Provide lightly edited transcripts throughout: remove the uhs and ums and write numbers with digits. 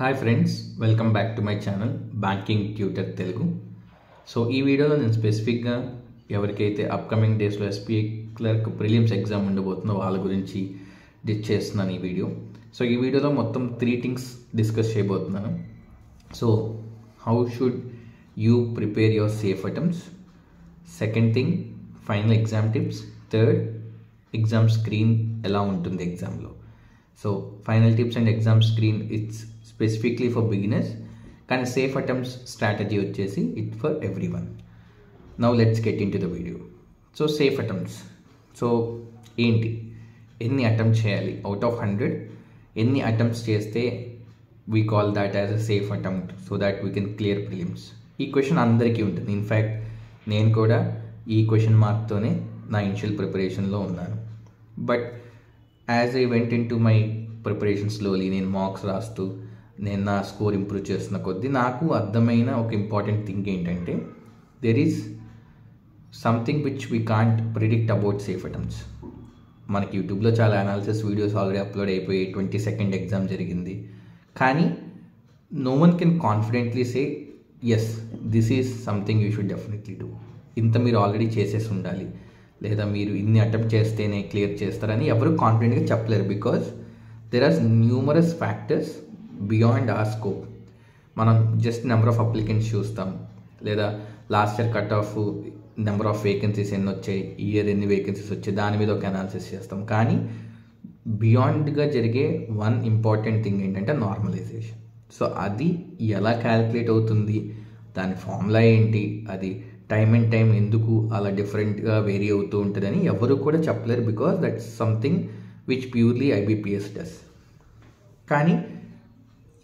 Hi friends, welcome back to my channel banking tutor Telugu. So ఈ వీడియోలో నేను స్పెసిఫిక్గా ఎవరికైతే అప్కమింగ్ డేస్లో ఎస్బీఐ క్లర్క్ ప్రిలిమ్స్ ఎగ్జామ్ ఉండబోతుందో వాళ్ళ గురించి చేస్తున్నాను ఈ వీడియో. సో ఈ వీడియోలో మొత్తం 3 థింగ్స్ డిస్కస్ చేయబోతున్నాను. So how should you prepare your safe attempts, second thing final exam tips, third exam screen ఎలా ఉంటుంది ఎగ్జామ్లో. So final tips and exam screen it's specifically for beginners, కానీ సేఫ్ అటెంప్ట్స్ స్ట్రాటజీ వచ్చేసి it for every one. Now let's get in to the video. So safe attempts, so ఏంటి, ఎన్ని attempts చేయాలి out of 100, ఎన్ని attempts చేస్తే we call that as a safe attempt so that we can clear prelims. ఈ question అందరికీ ఉంటుంది. In fact నేను కూడా ఈ క్వశ్చన్ మార్క్తోనే నా ఇనిషియల్ ప్రిపరేషన్లో ఉన్నాను. But as I went in to my preparation slowly, నేను మార్క్స్ రాస్తూ నేను నా స్కోర్ ఇంప్రూవ్ చేస్తున్న కొద్దీ నాకు అర్థమైన ఒక ఇంపార్టెంట్ థింగ్ ఏంటంటే there is something which we can't predict about safe attempts. మనకి యూట్యూబ్లో చాలా అనాలిసిస్ వీడియోస్ ఆల్రెడీ అప్లోడ్ అయిపోయి 22nd ఎగ్జామ్ జరిగింది, కానీ no one can confidently say as this is something you should definitely do. ఇంత మీరు already చేసేసి ఉండాలి, లేదా మీరు ఇన్ని అటెంప్ట్ చేస్తేనే క్లియర్ చేస్తారని ఎవరు కాన్ఫిడెంట్గా చెప్పలేరు. Because there are numerous factors beyond our scope. మనం జస్ట్ నెంబర్ ఆఫ్ అప్లికెంట్స్ చూస్తాం, లేదా last year cut off number of vacancies ఎన్ని వచ్చాయి, ఈ ఇయర్ ఎన్ని వేకెన్సీస్ వచ్చాయి, దాని మీద ఒక అనాలిసిస్ చేస్తాం. కానీ బియాండ్గా జరిగే వన్ ఇంపార్టెంట్ థింగ్ ఏంటంటే నార్మలైజేషన్. సో అది ఎలా క్యాలిక్యులేట్ అవుతుంది, దాని ఫార్ములా ఏంటి, అది టైమ్ అండ్ టైం ఎందుకు అలా డిఫరెంట్గా వేరీ అవుతూ ఉంటుందని ఎవరు కూడా చెప్పలేరు. Because that's something which purely IBPS does. కానీ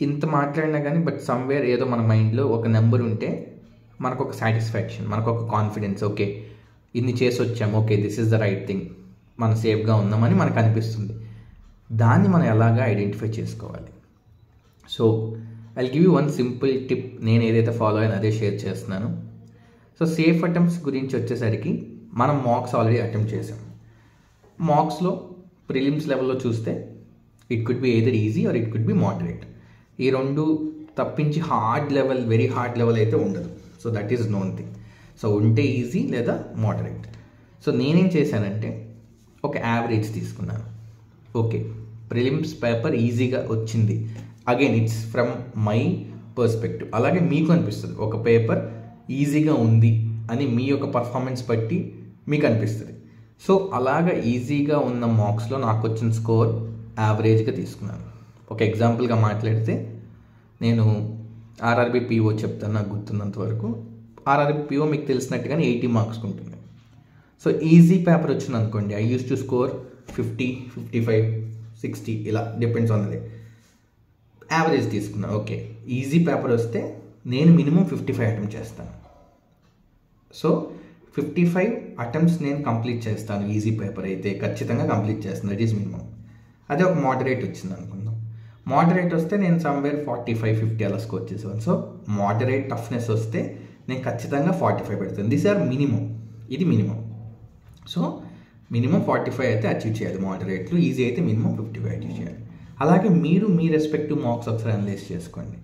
ఇంత మాట్లాడినా కానీ బట్ సమ్వేర్ ఏదో మన మైండ్లో ఒక నెంబర్ ఉంటే మనకు ఒక సాటిస్ఫాక్షన్, మనకు ఒక కాన్ఫిడెన్స్, ఓకే ఇన్ని చేసి వచ్చాము, okay this is the right thing, మనం సేఫ్గా ఉన్నామని మనకు అనిపిస్తుంది. దాన్ని మనం ఎలాగా ఐడెంటిఫై చేసుకోవాలి. So I'll give you one simple tip. నేను ఏదైతే ఫాలో అయినా అదే షేర్ చేస్తున్నాను. సో సేఫ్ అటెంప్ట్స్ గురించి వచ్చేసరికి మనం మార్క్స్ ఆల్రెడీ అటెంప్ట్ చేసాం. మార్క్స్లో ప్రిలిమ్స్ లెవెల్లో చూస్తే it could be either easy or it could be moderate. ఈ రెండు తప్పించి hard level, very hard level అయితే ఉండదు. So that is known thing. So ఉంటే ఈజీ లేదా మోడరేట్. సో నేనేం చేశానంటే ఒక యావరేజ్ తీసుకున్నాను. ఓకే ప్రిలిమ్స్ పేపర్ ఈజీగా వచ్చింది. Again it's from my perspective. అలాగే మీకు అనిపిస్తుంది ఒక పేపర్ ఈజీగా ఉంది అని మీ యొక్క పర్ఫార్మెన్స్ బట్టి మీకు అనిపిస్తుంది. సో అలాగా ఈజీగా ఉన్న మార్క్స్లో నాకు వచ్చిన స్కోర్ యావరేజ్గా తీసుకున్నాను. ఒక ఎగ్జాంపుల్గా మాట్లాడితే నేను ఆర్ఆర్బీ పీఓ చెప్తాను, నాకు గుర్తున్నంత వరకు. ఆర్ఆర్బీ పీఓ మీకు తెలిసినట్టుగానే 80 మార్క్స్ ఉంటుంది. సో ఈజీ పేపర్ వచ్చింది అనుకోండి, ఐ యూస్ టు స్కోర్ 50, 55, 60 ఇలా డిపెండ్స్ ఆన్ ది. యావరేజ్ తీసుకున్నాను. ఓకే ఈజీ పేపర్ వస్తే నేను మినిమం 55 అటెంప్ట్ చేస్తాను. సో 55 అటెంప్ట్స్ నేను కంప్లీట్ చేస్తాను. ఈజీ పేపర్ అయితే ఖచ్చితంగా కంప్లీట్ చేస్తాను, దట్ ఈస్ మినిమం. అదే ఒక మోడరేట్ వచ్చింది అనుకుందాం. మోడరేట్ వస్తే నేను సమ్వేర్ 45, 50 అలా స్కోర్ చేసేవాను. సో మోడరేట్ టఫ్నెస్ వస్తే నేను ఖచ్చితంగా 45 పెడతాను. దిస్ ఆర్ మినిమం, ఇది మినిమం. సో మినిమం 45 అయితే అచీవ్ చేయాలి మోడరేట్లు, ఈజీ అయితే మినిమం 55 అచీవ్ చేయాలి. అలాగే మీరు మీ రెస్పెక్టివ్ మార్క్స్ ఒకసారి అనలైజ్ చేసుకోండి.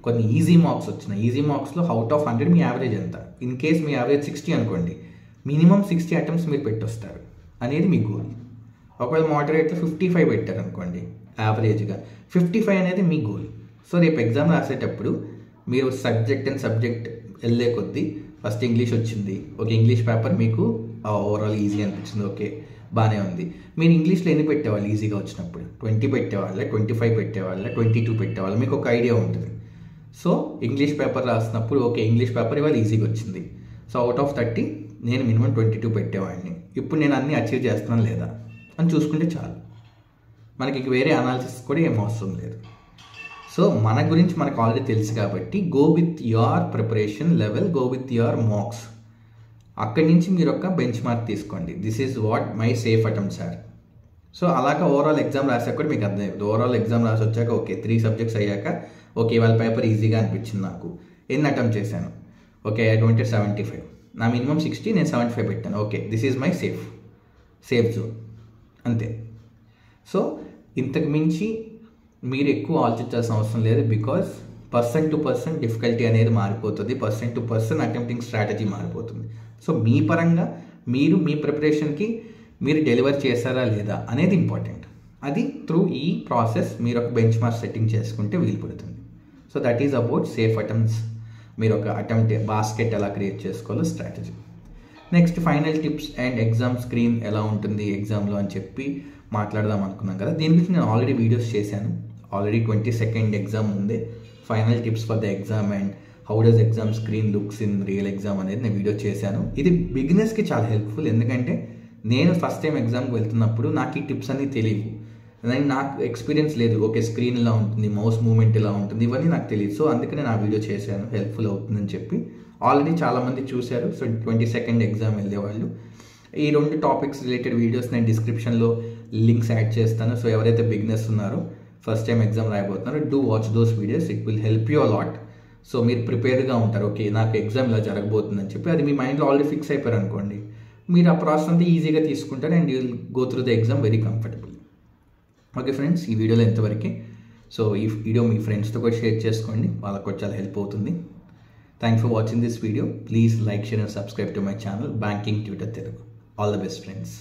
కొన్ని ఈజీ మార్క్స్ వచ్చినాయి, ఈజీ మార్క్స్లో అవుట్ ఆఫ్ 100 మీ యావరేజ్ ఎంత. ఇన్ కేస్ మీ యావరేజ్ 60 అనుకోండి, మినిమం 60 అటెంప్ట్స్ మీరు పెట్టొస్తారు అనేది మీ గోల్. ఒకవేళ మోడరేట్లో 55 పెట్టారు అనుకోండి, యావరేజ్గా 55 అనేది మీ గోల్. సో రేపు ఎగ్జామ్ రాసేటప్పుడు మీరు సబ్జెక్ట్ వెళ్ళే కొద్దీ ఫస్ట్ ఇంగ్లీష్ వచ్చింది, ఓకే ఇంగ్లీష్ పేపర్ మీకు ఓవరాల్ ఈజీ అనిపించింది, ఓకే బాగానే ఉంది. మీరు ఇంగ్లీష్లో ఎన్ని పెట్టేవాళ్ళు ఈజీగా వచ్చినప్పుడు? 20 పెట్టేవాళ్ళ, 25 పెట్టేవాళ్ళ, 22 పెట్టేవాళ్ళ, మీకు ఒక ఐడియా ఉంటుంది. సో ఇంగ్లీష్ పేపర్ రాసినప్పుడు ఓకే ఇంగ్లీష్ పేపర్ ఇవాళ ఈజీగా వచ్చింది, సో అవుట్ ఆఫ్ 30 నేను మినిమం 22 పెట్టేవాడిని. ఇప్పుడు నేను అన్నీ అచీవ్ చేస్తున్నాను లేదా అని చూసుకుంటే చాలు, మనకి వేరే అనాలిసిస్ కూడా ఏం అవసరం లేదు. సో మన గురించి మనకు ఆల్రెడీ తెలుసు కాబట్టి go with your preparation level, go with your marks. అక్కడి నుంచి మీరు ఒక బెంచ్ మార్క్ తీసుకోండి, this is what my safe attempts are. So అలాగా ఓవరాల్ ఎగ్జామ్ రాసాక కూడా మీకు అర్థమవుతుంది. ఓవరాల్ ఎగ్జామ్ రాసి వచ్చాక ఓకే 3 సబ్జెక్ట్స్ అయ్యాక ఓకే ఇవాళ పేపర్ ఈజీగా అనిపించింది నాకు, ఎన్ని అటెంప్ట్ చేశాను, ఓకే ఐ వాంటెడ్ 75, నా మినిమం 60, నేను 75 పెట్టాను, okay this is my safe zone, అంతే. సో ఇంతకు మించి మీరు ఎక్కువ ఆలోచించాల్సిన అవసరం లేదు, because person to person difficulty అనేది మారిపోతుంది, person to person attempting strategy మారిపోతుంది. సో మీ పరంగా మీరు మీ ప్రిపరేషన్కి మీరు డెలివర్ చేశారా లేదా అనేది ఇంపార్టెంట్. అది త్రూ ఈ ప్రాసెస్ మీరు ఒక బెంచ్ మార్క్ సెట్టింగ్ చేసుకుంటే వీలు పడుతుంది. So that is about safe attempts. మీరు ఒక అటెంప్ట్ బాస్కెట్ ఎలా క్రియేట్ చేసుకోవాలో strategy. Next final tips and exam screen ఎలా ఉంటుంది ఎగ్జామ్లో అని చెప్పి మాట్లాడదాం అనుకున్నాం కదా. దీని గురించి నేను ఆల్రెడీ వీడియోస్ చేశాను. ఆల్రెడీ 22nd ఎగ్జామ్ ఉంది. Final tips for the exam and how does exam screen looks in real exam అనేది నేను వీడియో చేశాను. ఇది బిగినర్స్కి చాలా హెల్ప్ఫుల్, ఎందుకంటే నేను ఫస్ట్ టైం ఎగ్జామ్కి వెళ్తున్నప్పుడు నాకు ఈ టిప్స్ అన్నీ తెలియవు. నాకు ఎక్స్పీరియన్స్ లేదు. ఓకే, స్క్రీన్ ఇలా ఉంటుంది, మౌస్ మూవ్మెంట్ ఇలా ఉంటుంది, ఇవన్నీ నాకు తెలియదు. సో అందుకనే నా వీడియో చేశాను, హెల్ప్ఫుల్ అవుతుందని చెప్పి. ఆల్రెడీ చాలామంది చూశారు. సో 22nd ఎగ్జామ్ వెళ్ళేవాళ్ళు ఈ 2 టాపిక్స్ రిలేటెడ్ వీడియోస్ నేను డిస్క్రిప్షన్లో లింక్స్ యాడ్ చేస్తాను. సో ఎవరైతే బిగినర్స్ ఉన్నారో, ఫస్ట్ టైం ఎగ్జామ్ రాయబోతున్నారో, do watch those videos. It will help you a lot. So మీరు ప్రిపేర్డ్గా ఉంటారు. ఓకే, నాకు ఎగ్జామ్ ఇలా జరగబోతుందని చెప్పి అది మీ మైండ్లో ఆల్రెడీ ఫిక్స్ అయిపోయారు అనుకోండి, మీరు ఆ ప్రాసెస్ అంతా ఈజీగా తీసుకుంటారు and you will go through the exam very comfortable. Okay friends, ఈ వీడియోలో ఎంతవరకే. సో ఈ వీడియో మీ ఫ్రెండ్స్తో కూడా షేర్ చేసుకోండి, వాళ్ళకు కూడా చాలా హెల్ప్ అవుతుంది. Thanks for watching this video. Please like, share and subscribe to my channel banking tutor Telugu. All the best friends.